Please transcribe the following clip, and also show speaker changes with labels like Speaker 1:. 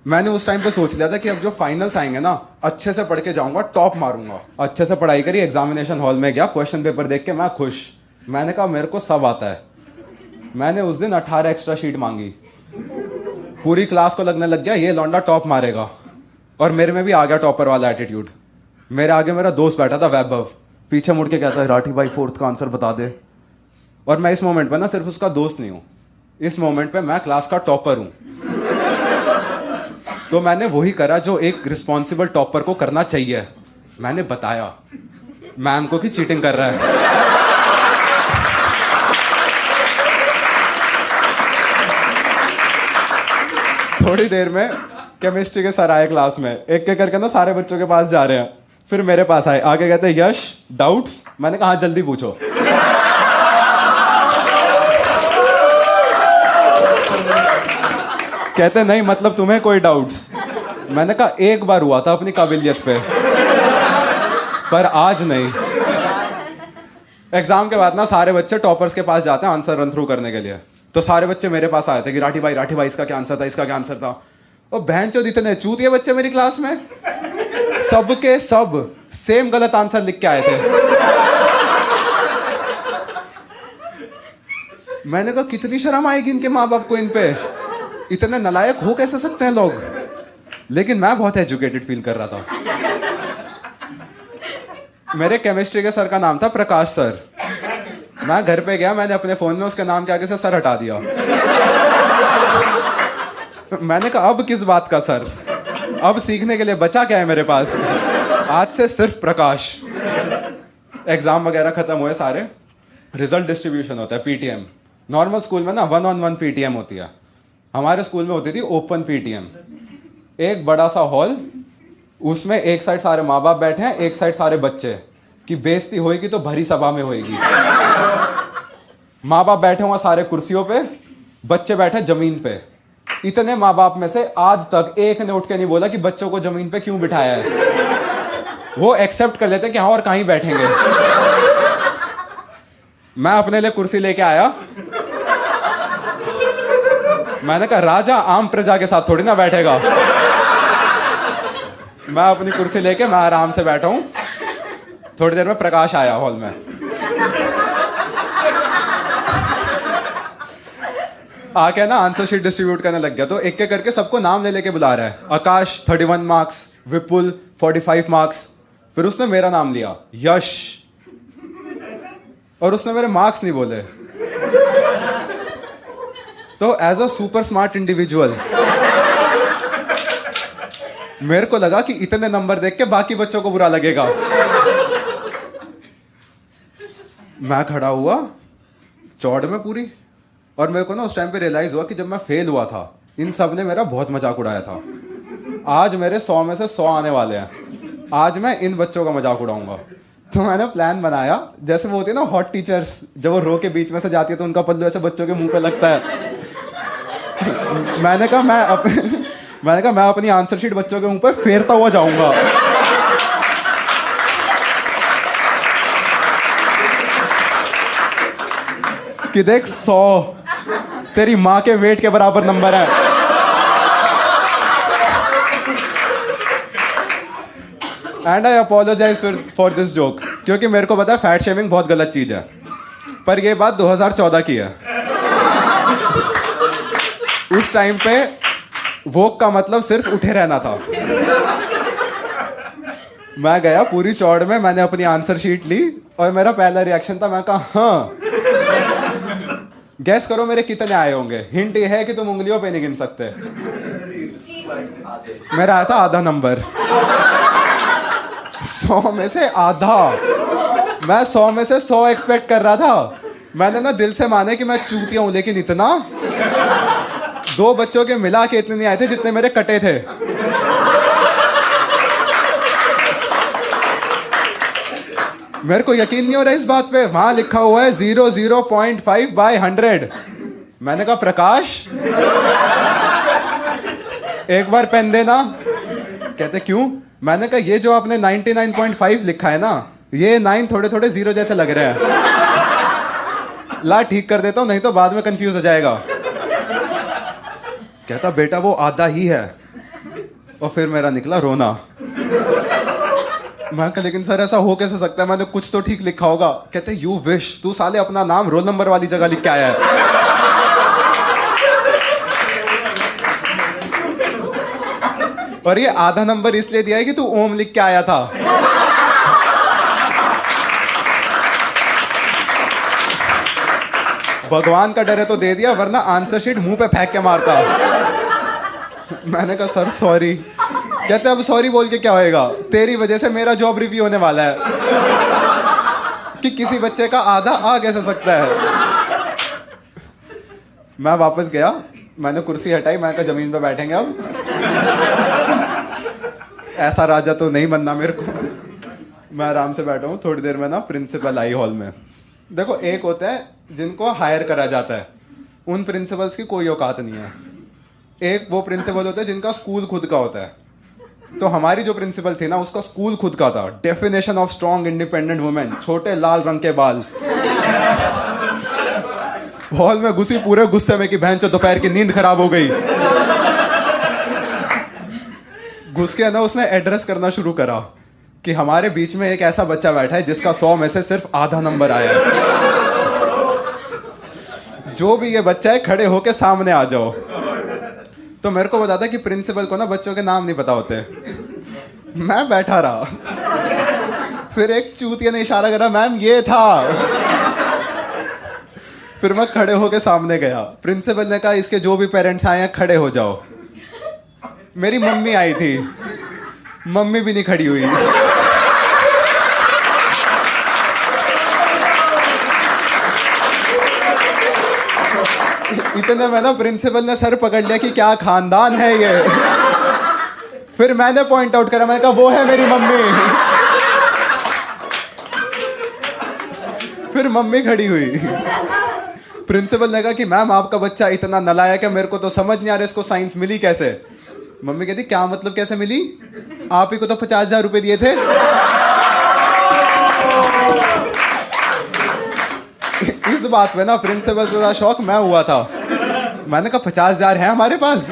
Speaker 1: मैंने उस टाइम पे सोच लिया था कि अब जो फाइनल्स आएंगे ना, अच्छे से पढ़ के जाऊंगा, टॉप मारूंगा। अच्छे से पढ़ाई करी, एग्जामिनेशन हॉल में गया, क्वेश्चन पेपर देख के मैं खुश। मैंने कहा मेरे को सब आता है। मैंने उस दिन 18 एक्स्ट्रा शीट मांगी। पूरी क्लास को लगने लग गया ये लौंडा टॉप मारेगा, और मेरे में भी आ गया टॉपर वाला एटीट्यूड। मेरे आगे मेरा दोस्त बैठा था वैभव, पीछे मुड़ के कहता है राठी भाई फोर्थ का आंसर बता दे। और मैं इस मोमेंट पे ना सिर्फ उसका दोस्त नहीं हूं, इस मोमेंट पे मैं क्लास का टॉपर हूं। तो मैंने वही करा जो एक रिस्पॉन्सिबल टॉपर को करना चाहिए। मैंने बताया मैम को कि चीटिंग कर रहा है। थोड़ी देर में केमिस्ट्री के सर आए क्लास में, एक एक करके ना सारे बच्चों के पास जा रहे हैं। फिर मेरे पास आए, आगे कहते यश डाउट्स। मैंने कहा जल्दी पूछो। कहते नहीं मतलब तुम्हें कोई डाउट्स। मैंने कहा एक बार हुआ था अपनी काबिलियत पे, पर आज नहीं। एग्जाम के बाद ना सारे बच्चे टॉपर्स के पास जाते हैं आंसर रन थ्रू करने के लिए। तो सारे बच्चे मेरे पास आए थे कि राठी भाई इसका क्या आंसर था, इसका क्या आंसर था। और बहनचोद इतने चूतिए बच्चे मेरी क्लास में, सबके सब सेम गलत आंसर लिख के आए थे। मैंने कहा कितनी शर्म आएगी इनके माँ बाप को इन पे, इतने नालायक हो कैसे सकते हैं लोग। लेकिन मैं बहुत एजुकेटेड फील कर रहा था। मेरे केमिस्ट्री के सर का नाम था प्रकाश सर। मैं घर पे गया, मैंने अपने फोन में उसके नाम के आगे से सर हटा दिया। मैंने कहा अब किस बात का सर, अब सीखने के लिए बचा क्या है मेरे पास, आज से सिर्फ प्रकाश। एग्जाम वगैरह खत्म हुए सारे, रिजल्ट डिस्ट्रीब्यूशन होता है पीटीएम। नॉर्मल स्कूल में ना 1-on-1 पीटीएम होती है, हमारे स्कूल में होती थी ओपन पीटीएम। एक बड़ा सा हॉल, उसमें एक साइड सारे माँ बाप बैठे हैं, एक साइड सारे बच्चे। कि बेइज्जती होएगी तो भरी सभा में होएगी। माँ बाप बैठे हुए सारे कुर्सियों पे, बच्चे बैठे जमीन पे। इतने माँ बाप में से आज तक एक ने उठ के नहीं बोला कि बच्चों को जमीन पे क्यों बिठाया है। वो एक्सेप्ट कर लेते कि हाँ और कहीं बैठेंगे। मैं अपने लिए कुर्सी लेके आया। मैंने कहा राजा आम प्रजा के साथ थोड़ी ना बैठेगा। मैं अपनी कुर्सी लेके मैं आराम से बैठा हूं। थोड़ी देर में प्रकाश आया हॉल में। आके ना आंसर शीट डिस्ट्रीब्यूट करने लग गया। तो एक एक करके सबको नाम ले लेके बुला रहा है। आकाश 31 मार्क्स, विपुल 45 मार्क्स। फिर उसने मेरा नाम लिया यश, और उसने मेरे मार्क्स नहीं बोले। तो as a super smart individual मेरे को लगा कि इतने नंबर देख के बाकी बच्चों को बुरा लगेगा। मैं खड़ा हुआ चौड़ में पूरी, और मेरे को ना उस टाइम पे रियलाइज हुआ कि जब मैं फेल हुआ था इन सब ने मेरा बहुत मजाक उड़ाया था। आज मेरे 100 में से 100 आने वाले हैं। आज मैं इन बच्चों का मजाक उड़ाऊंगा। तो मैंने प्लान बनाया, जैसे वो होती है ना हॉट टीचर्स, जब वो रो के बीच में से जाती है तो उनका पल्लू ऐसे बच्चों के मुंह पे लगता है। मैंने कहा मैं अपनी आंसर शीट बच्चों के मुंह पे फेरता हुआ जाऊंगा। कि देख 100 तेरी मां के वेट के बराबर नंबर है। And I apologise for this joke, क्योंकि मेरे को पता है फैट शेमिंग बहुत गलत चीज है, पर यह बात 2014 की है। उस टाइम पे वोक का मतलब सिर्फ उठे रहना था। मैं गया पूरी चौड़ में, मैंने अपनी आंसर शीट ली और मेरा पहला रिएक्शन था, मैं कहा हाँ गैस करो मेरे कितने आए होंगे। हिंट ये है कि तुम उंगलियों पे नहीं गिन सकते। मेरा आया था आधा नंबर, 100 में से आधा। मैं 100 में से 100 एक्सपेक्ट कर रहा था। मैंने ना दिल से माने कि मैं चूतिया हूं, लेकिन इतना 2 बच्चों के मिला के इतने नहीं आए थे जितने मेरे कटे थे। मेरे को यकीन नहीं हो रहा इस बात पे, वहां लिखा हुआ है 0.5/100। मैंने कहा प्रकाश एक बार पेन देना। कहते क्यों? मैंने कहा ये जो आपने 99.5 लिखा है ना, ये 9 थोड़े थोड़े 0 जैसे लग रहे हैं। ला ठीक कर देता हूं, नहीं तो बाद में कंफ्यूज हो जाएगा। कहता बेटा वो आधा ही है। और फिर मेरा निकला रोना। मैं कहा लेकिन सर ऐसा हो कैसे सकता है, मैंने कुछ तो ठीक लिखा होगा। कहते यू विश, तू साले अपना नाम रोल नंबर वाली जगह लिख के आया है। और ये आधा नंबर इसलिए दिया है कि तू ओम लिख के आया था। भगवान का डर है तो दे दिया, वरना आंसर शीट मुंह पे फेंक के मारता। मैंने कहा सर सॉरी। कहते अब सॉरी बोल के क्या होएगा, तेरी वजह से मेरा जॉब रिव्यू होने वाला है कि किसी बच्चे का आधा आ कैसे सकता है। मैं वापस गया, मैंने कुर्सी हटाई, मैं कहा जमीन पे बैठेंगे अब। ऐसा राजा तो नहीं बनना मेरे को। मैं आराम से बैठा हूँ। थोड़ी देर में ना प्रिंसिपल आई हॉल में। देखो एक होते हैं जिनको हायर करा जाता है, उन प्रिंसिपल्स की कोई औकात नहीं है। एक वो प्रिंसिपल होते हैं जिनका स्कूल खुद का होता है। तो हमारी जो प्रिंसिपल थी ना, उसका स्कूल खुद का था। Definition of strong independent women, छोटे लाल रंग के बाल। हॉल में घुसी पूरे गुस्से में कि बहन चो दोपहर की नींद खराब हो गई। घुस के ना उसने एड्रेस करना शुरू करा कि हमारे बीच में एक ऐसा बच्चा बैठा है जिसका 100 में से सिर्फ आधा नंबर आया है। जो भी ये बच्चा है खड़े होके सामने आ जाओ। तो मेरे को बताता कि प्रिंसिपल को ना बच्चों के नाम नहीं पता होते। मैं बैठा रहा, फिर एक चूतिया ने इशारा करा मैम ये था। फिर मैं खड़े होके सामने गया। प्रिंसिपल ने कहा इसके जो भी पेरेंट्स आए हैं खड़े हो जाओ। मेरी मम्मी आई थी, मम्मी भी नहीं खड़ी हुई। इतने में ना प्रिंसिपल ने सर पकड़ लिया कि क्या खानदान है ये। फिर मैंने पॉइंट आउट करा, मैंने कहा वो है मेरी मम्मी। फिर मम्मी खड़ी हुई। प्रिंसिपल ने कहा कि मैम आपका बच्चा इतना नालायक है, मेरे को तो समझ नहीं आ रहा इसको साइंस मिली कैसे। मम्मी कहती क्या मतलब कैसे मिली, आप ही को तो 50,000 रुपए दिए थे। इस बात पे ना प्रिंसिपल से ज्यादा शौक मैं हुआ था। मैंने कहा 50,000 है हमारे पास।